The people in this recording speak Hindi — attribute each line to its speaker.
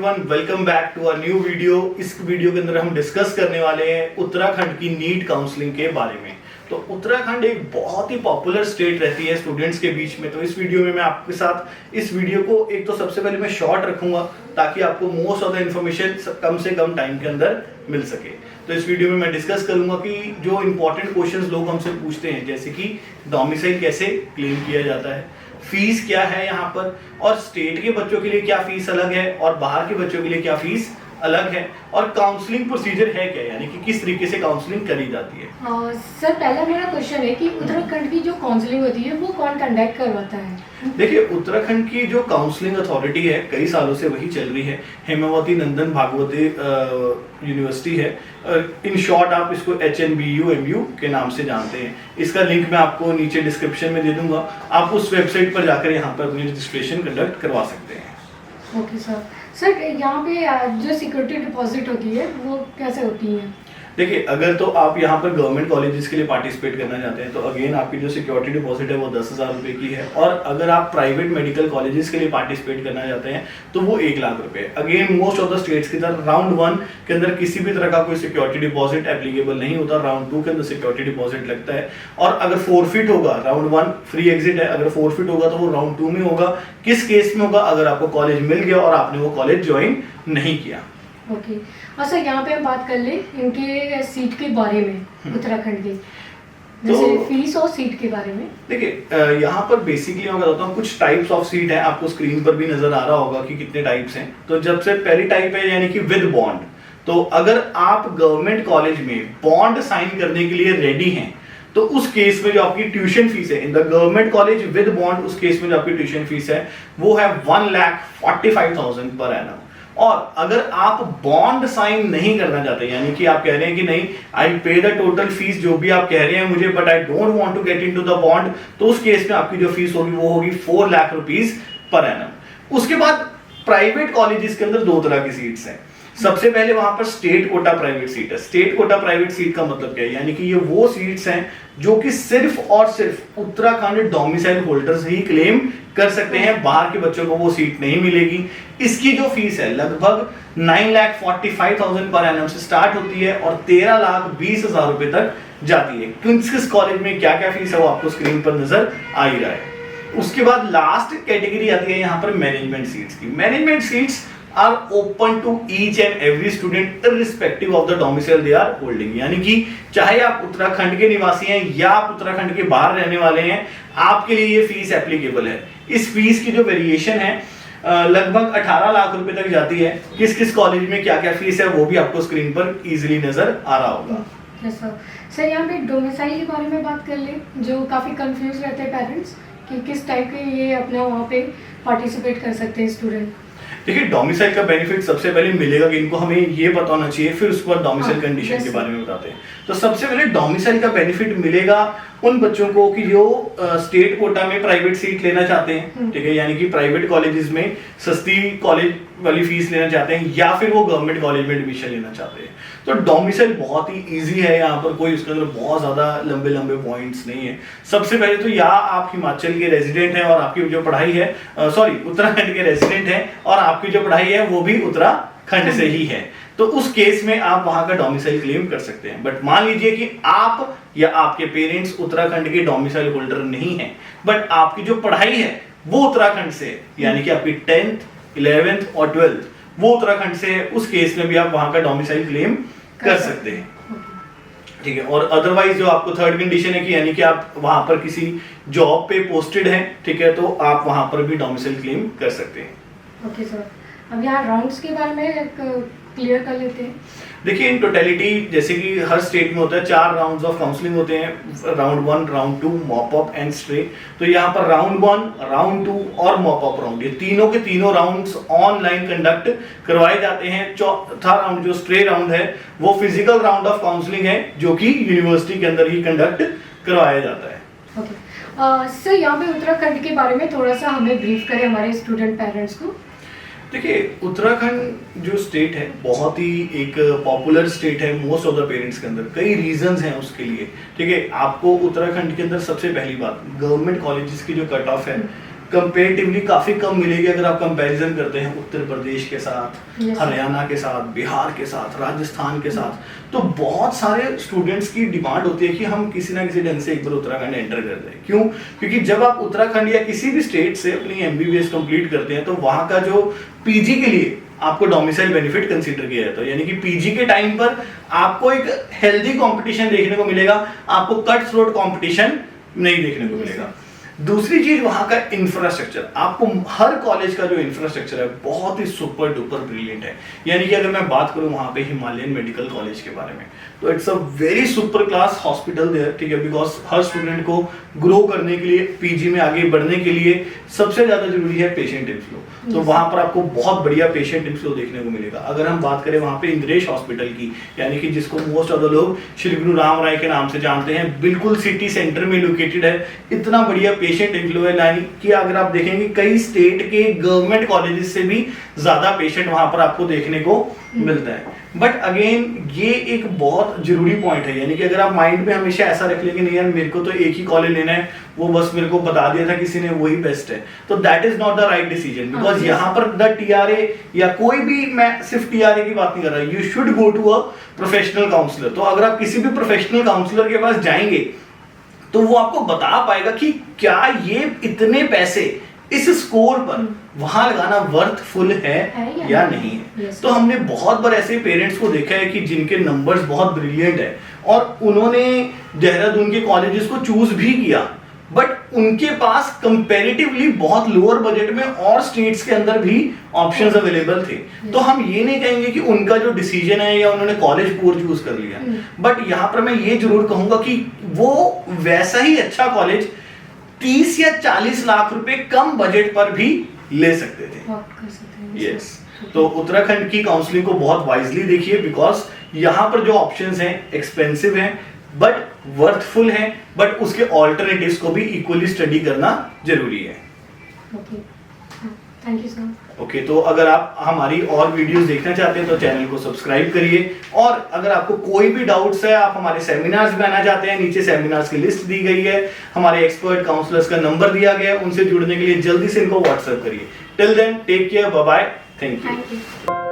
Speaker 1: Everyone, welcome back to a new video. इस वीडियो के अंदर हम डिस्कस करने वाले हैं उत्तराखंड की नीट काउंसलिंग के बारे में। तो उत्तराखंड एक बहुत ही पॉपुलर स्टेट रहती है स्टूडेंट्स के बीच में। तो इस वीडियो में मैं आपके साथ इस वीडियो को एक तो सबसे पहले मैं शॉर्ट रखूंगा ताकि आपको मोस्ट ऑफ द इन्फॉर्मेशन कम से कम टाइम के अंदर मिल सके। तो इस वीडियो में मैं डिस्कस करूंगा कि जो इंपॉर्टेंट क्वेश्चंस लोग हमसे पूछते हैं, जैसे कि डोमिसाइल कैसे क्लेम किया जाता है, फीस क्या है यहाँ पर, और स्टेट के बच्चों के लिए क्या फीस अलग है और बाहर के बच्चों के लिए क्या फीस अलग है, और काउंसलिंग प्रोसीजर है क्या, यानी कि किस तरीके से काउंसलिंग करी जाती है।
Speaker 2: सर पहला मेरा क्वेश्चन है कि उत्तराखंड की जो काउंसलिंग होती है वो कौन कंडक्ट करवाता है?
Speaker 1: देखिए, उत्तराखंड की जो काउंसलिंग अथॉरिटी है कई सालों से वही चल रही है, हेमावती नंदन भागवती यूनिवर्सिटी है। इन शॉर्ट आप इसको HNBU के नाम से जानते हैं। इसका लिंक मैं आपको नीचे डिस्क्रिप्शन में दे दूंगा। आप उस वेबसाइट पर जाकर यहाँ पर अपनी रजिस्ट्रेशन कंडक्ट करवा सकते हैं।
Speaker 2: ओके सर यहाँ पे जो सिक्योरिटी डिपॉजिट होती है वो कैसे होती है?
Speaker 1: देखिए, अगर तो आप यहाँ पर गवर्नमेंट कॉलेजेस के लिए पार्टिसिपेट करना चाहते हैं तो अगेन आपकी जो सिक्योरिटी डिपॉजिट है वो 10,000 रुपये की है, और अगर आप प्राइवेट मेडिकल कॉलेजेस के लिए पार्टिसिपेट करना चाहते हैं तो वो 1 लाख रुपये। Again most of the states की तरह राउंड 1 के अंदर किसी भी तरह का कोई सिक्योरिटी डिपॉजिट एप्लीकेबल नहीं होता। राउंड 2 के अंदर सिक्योरिटी डिपॉजिट लगता है, और अगर फोरफिट होगा, राउंड 1 फ्री एग्जिट है, अगर फोरफिट होगा तो वो राउंड 2 में होगा। किस केस में होगा? अगर आपको कॉलेज मिल गया और आपने वो कॉलेज ज्वाइन नहीं किया।
Speaker 2: ओके और सर यहाँ पे हम बात कर ले इनके सीट के बारे में, उत्तराखंड के जैसे फीस और सीट के बारे में।
Speaker 1: देखिए, यहाँ पर बेसिकली मैं बताता हूँ कुछ टाइप्स ऑफ सीट है, आपको स्क्रीन पर भी नजर आ रहा होगा कि कितने टाइप्स हैं। तो जब से पहली टाइप है यानी कि विद बॉन्ड। तो अगर आप गवर्नमेंट कॉलेज में बॉन्ड साइन करने के लिए रेडी हैं तो उस केस में जो आपकी ट्यूशन फीस है in the government college with bond, उस केस में जो आपकी ट्यूशन फीस है वो है 1,45,000 पर एनम। और अगर आप बॉन्ड साइन नहीं करना चाहते, यानी कि आप कह रहे हैं कि नहीं, आई पे द टोटल फीस जो भी आप कह रहे हैं मुझे, but I don't want to get into the bond, तो उस केस में आपकी जो फीस होगी वो होगी 4 लाख रुपीस पर एनम। उसके बाद प्राइवेट कॉलेजेस के अंदर 2 तरह की सीट्स हैं। सबसे पहले वहां पर स्टेट कोटा प्राइवेट सीट है। स्टेट कोटा प्राइवेट सीट का मतलब क्या है? यानी कि ये वो सीट्स हैं जो कि सिर्फ और सिर्फ उत्तराखंड डोमिसाइल होल्डर्स ही क्लेम कर सकते हैं, बाहर के बच्चों को वो सीट नहीं मिलेगी। इसकी जो फीस है लगभग 9,45,000 पर एनम से स्टार्ट होती है और 13,20,000 रुपए तक जाती है। किस कॉलेज में क्या क्या फीस है वो आपको स्क्रीन पर नजर आ ही रहा है। उसके बाद लास्ट कैटेगरी आती है यहाँ पर मैनेजमेंट सीट्स की। Management seats are open to each and every student irrespective of the domicile they are holding। यानी कि चाहे आप उत्तराखंड के निवासी हैं या आप उत्तराखंड के बाहर रहने वाले हैं, आपके लिए ये फीस एप्लीकेबल है। इस फीस की जो वेरिएशन है लगभग 18 लाख रुपए तक जाती है। किस किस कॉलेज में क्या क्या फीस है वो भी आपको स्क्रीन पर इजीली नजर आ रहा होगा।
Speaker 2: सर यहाँ पे डोमिसाइल के बारे में बात कर ले, जो काफी कंफ्यूज रहते हैं पेरेंट्स कि किस टाइप के ये अपना वहाँ पे पार्टिसिपेट कर सकते हैं स्टूडेंट।
Speaker 1: देखिए, डोमिसाइल का बेनिफिट सबसे पहले मिलेगा कि इनको हमें ये पता होना चाहिए, फिर उसके बाद डोमिसाइल कंडीशन के बारे में बताते हैं। तो सबसे पहले डोमिसाइल का बेनिफिट मिलेगा उन बच्चों को कि जो स्टेट कोटा में प्राइवेट सीट लेना चाहते हैं, ठीक है, यानी कि प्राइवेट कॉलेजेस में सस्ती कॉलेज वाली फीस लेना चाहते हैं, या फिर वो गवर्नमेंट कॉलेज में एडमिशन लेना चाहते हैं। तो डोमिसाइल बहुत ही इजी है, यहाँ पर कोई उसके अंदर बहुत ज्यादा लंबे लंबे पॉइंट्स नहीं है। सबसे पहले तो या आप हिमाचल के रेजिडेंट हैं और आपकी जो पढ़ाई है उत्तराखंड के रेजिडेंट हैं और आपकी जो पढ़ाई है वो भी उत्तराखंड से ही है, तो उस केस में आप वहां का डोमिसाइल क्लेम कर सकते हैं। बट मान लीजिए कि आप या आपके पेरेंट्स उत्तराखंड के डोमिसाइल होल्डर नहीं है, बट आपकी जो पढ़ाई है वो उत्तराखंड से है, यानी कि आपकी 10th, 11th और 12th वो उत्तराखंड से है, उस केस में भी आप वहां का डोमिसाइल क्लेम कर सकते हैं, ठीक है। और अदरवाइज जो आपको थर्ड कंडीशन है कि यानी कि आप वहां पर किसी जॉब पे पोस्टेड हैं, ठीक है, तो आप वहां पर भी डोमिसाइल क्लेम कर सकते हैं।
Speaker 2: ओके सर, अब यहाँ राउंड्स के बारे में क्लियर कर लेते हैं।
Speaker 1: देखिए, इन टोटलिटी जैसे कि हर स्टेट में होता है 4 राउंड्स ऑफ काउंसलिंग होते हैं, round 1, round 2, mop up and stray. तो यहाँ पर राउंड 1, राउंड 2 और मॉप अप राउंड, ये तीनों के तीनों राउंड्स ऑनलाइन कंडक्ट करवाए जाते हैं। चौथा राउंड जो स्ट्रे राउंड है वो फिजिकल राउंड ऑफ काउंसलिंग है, जो कि यूनिवर्सिटी के अंदर ही कंडक्ट करवाया जाता है।
Speaker 2: ओके सर, यहाँ पे उत्तराखंड के बारे में थोड़ा सा हमें ब्रीफ करें हमारे स्टूडेंट पेरेंट्स को।
Speaker 1: देखिए, उत्तराखंड जो स्टेट है बहुत ही एक पॉपुलर स्टेट है मोस्ट ऑफ द पेरेंट्स के अंदर। कई रीजंस हैं उसके लिए, ठीक है। आपको उत्तराखंड के अंदर सबसे पहली बात गवर्नमेंट कॉलेजेस की जो कट ऑफ है कंपेरेटिवली काफी कम मिलेगी अगर आप कंपैरिजन करते हैं उत्तर प्रदेश के साथ,
Speaker 2: Yes.
Speaker 1: हरियाणा के साथ, बिहार के साथ, राजस्थान के साथ। तो बहुत सारे स्टूडेंट्स की डिमांड होती है कि हम किसी ना किसी ढंग से एक बार उत्तराखंड एंटर कर दें। क्यों? क्योंकि जब आप उत्तराखंड या किसी भी स्टेट से अपनी एमबीबीएस कंप्लीट करते हैं तो वहां का जो पीजी के लिए आपको डोमिसाइल बेनिफिट कंसीडर किया जाता है, यानी कि पीजी के टाइम पर आपको एक हेल्दी कंपटीशन देखने को मिलेगा, आपको कट थ्रोट कंपटीशन नहीं देखने को मिलेगा। दूसरी चीज वहां का इंफ्रास्ट्रक्चर, आपको हर कॉलेज का जो इंफ्रास्ट्रक्चर है बहुत ही सुपर डुपर ब्रिलियंट है। यानी कि अगर मैं बात करूं वहां पे हिमालयन मेडिकल कॉलेज के बारे में, तो it's a very super class hospital there, ठीक है, बिकॉज हर स्टूडेंट को ग्रो करने के लिए, पीजी में आगे बढ़ने के लिए सबसे ज्यादा जरूरी है पेशेंट इनफ्लो। तो वहां पर आपको बहुत बढ़िया पेशेंट इनफ्लो देखने को मिलेगा। अगर हम बात करें वहां पे इंद्रेश हॉस्पिटल की, यानी कि जिसको मोस्ट ऑफ द लोग श्री गुरु राम राय के नाम से जानते हैं, बिल्कुल सिटी सेंटर में लोकेटेड है, इतना बढ़िया पेशेंट इनफ्लो है। यानी कि अगर आप देखेंगे कई स्टेट के गवर्नमेंट कॉलेजेस से भी ज्यादा पेशेंट वहां पर आपको देखने को मिलता है। बट अगेन ये एक बहुत जरूरी पॉइंट है, यानी कि अगर आप माइंड में हमेशा ऐसा रख लेंगे नहीं यार मेरे को तो एक ही कॉलेज लेना है, वो बस मेरे को बता दिया था किसी ने वही बेस्ट है, तो that is not the right decision. Because यहाँ पर द टीआरए या कोई भी, मैं सिर्फ टीआरए की बात नहीं कर रहा, you should go to a professional counsellor. तो अगर आप किसी भी प्रोफेशनल काउंसलर के पास जाएंगे तो वो आपको बता पाएगा कि क्या ये इतने पैसे इस स्कोर पर वहां लगाना वर्थफुल है या नहीं है। तो हमने बहुत बार ऐसे पेरेंट्स को देखा है कि जिनके नंबर्स बहुत ब्रिलियंट है और उन्होंने देहरादून के कॉलेजेस को चूज भी किया, बट उनके पास कंपैरेटिवली बहुत लोअर बजट में और स्टेट्स के अंदर भी ऑप्शंस अवेलेबल थे। तो हम ये नहीं कहेंगे कि उनका जो डिसीजन है या उन्होंने कॉलेज पूर चूज कर लिया, बट यहाँ पर मैं ये जरूर कहूंगा कि वो वैसा ही अच्छा कॉलेज 30 या 40 लाख रुपए कम बजट पर भी ले सकते थे। यस, तो उत्तराखंड की काउंसलिंग को बहुत वाइजली देखिए, बिकॉज यहाँ पर जो ऑप्शंस हैं एक्सपेंसिव हैं बट वर्थफुल हैं, बट उसके ऑल्टरनेटिव्स को भी इक्वली स्टडी करना जरूरी है।
Speaker 2: Thank you sir.
Speaker 1: ओके, तो अगर आप हमारी और वीडियोस देखना चाहते हैं तो चैनल को सब्सक्राइब करिए, और अगर आपको कोई भी डाउट्स है, आप हमारे सेमिनार्स में आना चाहते हैं, नीचे सेमिनार्स की लिस्ट दी गई है, हमारे एक्सपर्ट काउंसलर्स का नंबर दिया गया है, उनसे जुड़ने के लिए जल्दी से इनको व्हाट्सएप करिए। Till then take care, bye bye, thank you.